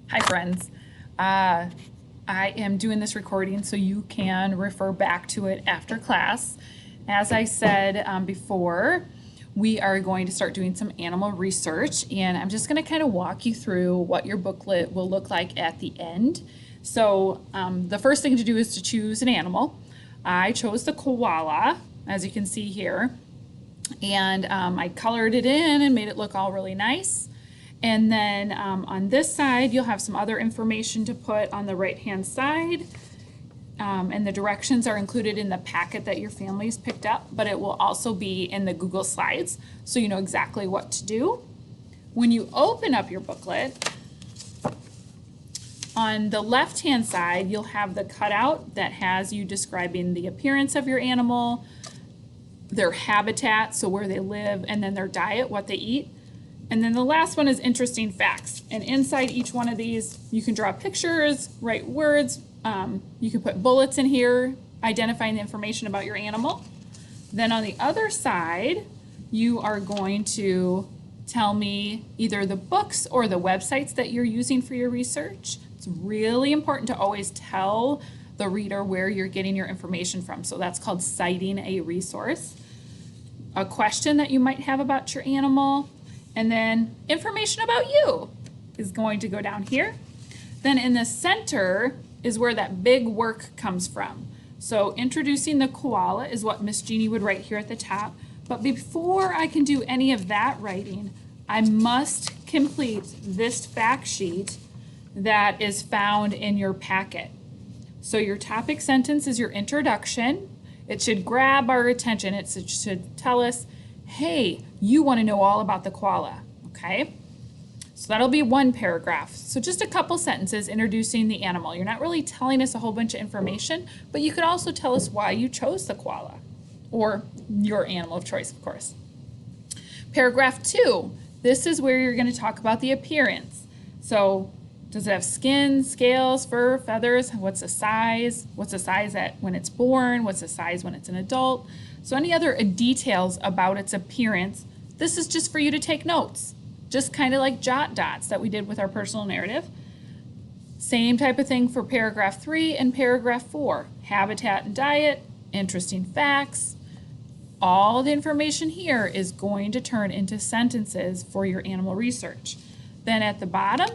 Hi, friends. I am doing this recording so you can refer back to it after class. As I said before, we are going to start doing some animal research, and I'm just going to kind of walk you through what your booklet will look like at the end. So, the first thing to do is to choose an animal. I chose the koala, as you can see here, and I colored it in and made it look all really nice. And then on this side, you'll have some other information to put on the right-hand side. And the directions are included in the packet that your family's picked up, but it will also be in the Google Slides, so you know exactly what to do. When you open up your booklet, on the left-hand side, you'll have the cutout that has you describing the appearance of your animal, their habitat, so where they live, and then their diet, what they eat. And then the last one is interesting facts. And inside each one of these, you can draw pictures, write words. You can put bullets in here identifying the information about your animal. Then on the other side, you are going to tell me either the books or the websites that you're using for your research. It's really important to always tell the reader where you're getting your information from. So that's called citing a resource. A question that you might have about your animal, and then information about you is going to go down here. Then in the center is where that big work comes from. So introducing the koala is what Miss Jeannie would write here at the top. But before I can do any of that writing, I must complete this fact sheet that is found in your packet. So your topic sentence is your introduction. It should grab our attention. It should tell us, hey, you want to know all about the koala, okay? So that'll be one paragraph. So just a couple sentences introducing the animal. You're not really telling us a whole bunch of information, but you could also tell us why you chose the koala, or your animal of choice, of course. Paragraph 2, this is where you're going to talk about the appearance. So does it have skin, scales, fur, feathers? What's the size? What's the size when it's born? What's the size when it's an adult? So any other details about its appearance, this is just for you to take notes. Just kind of like jot dots that we did with our personal narrative. Same type of thing for paragraph 3 and paragraph 4. Habitat and diet, interesting facts. All the information here is going to turn into sentences for your animal research. Then at the bottom,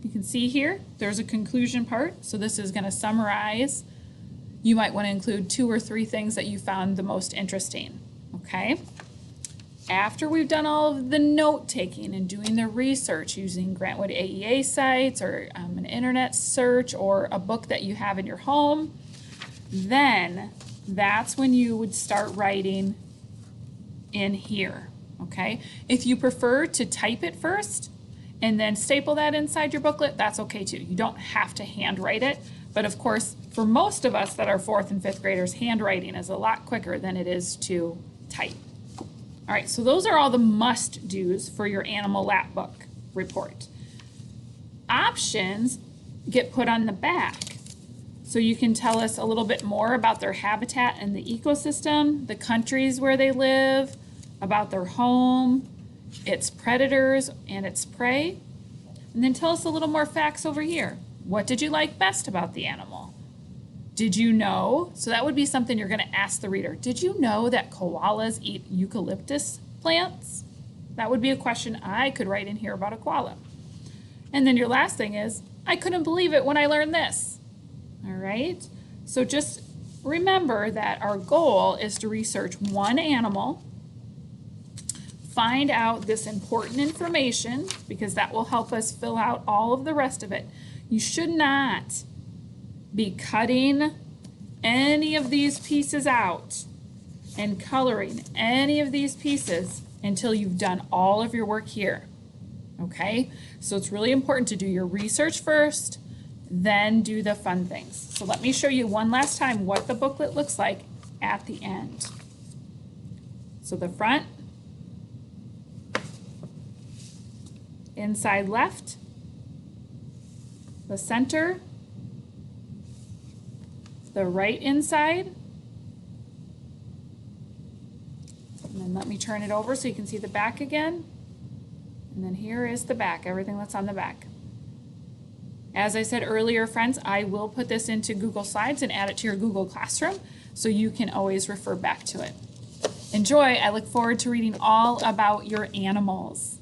you can see here, there's a conclusion part. So this is going to summarize. You might want to include 2 or 3 things that you found the most interesting, okay? After we've done all of the note-taking and doing the research using Grantwood AEA sites or an internet search or a book that you have in your home, then that's when you would start writing in here, okay? If you prefer to type it first and then staple that inside your booklet, that's okay too. You don't have to handwrite it, but of course, for most of us that are 4th and 5th graders, handwriting is a lot quicker than it is to type. All right, so those are all the must-dos for your animal lap book report. Options get put on the back, so you can tell us a little bit more about their habitat and the ecosystem, the countries where they live, about their home, its predators and its prey, and then tell us a little more facts over here. What did you like best about the animal? Did you know? So that would be something you're going to ask the reader. Did you know that koalas eat eucalyptus plants? That would be a question I could write in here about a koala. And then your last thing is, I couldn't believe it when I learned this. All right? So just remember that our goal is to research one animal, find out this important information, because that will help us fill out all of the rest of it. You should not be cutting any of these pieces out and coloring any of these pieces until you've done all of your work here, okay? So it's really important to do your research first, then do the fun things. So let me show you one last time what the booklet looks like at the end. So the front, inside left, the center, the right inside, and then let me turn it over so you can see the back again, and then here is the back, everything that's on the back. As I said earlier, friends, I will put this into Google Slides and add it to your Google Classroom so you can always refer back to it. Enjoy. I look forward to reading all about your animals.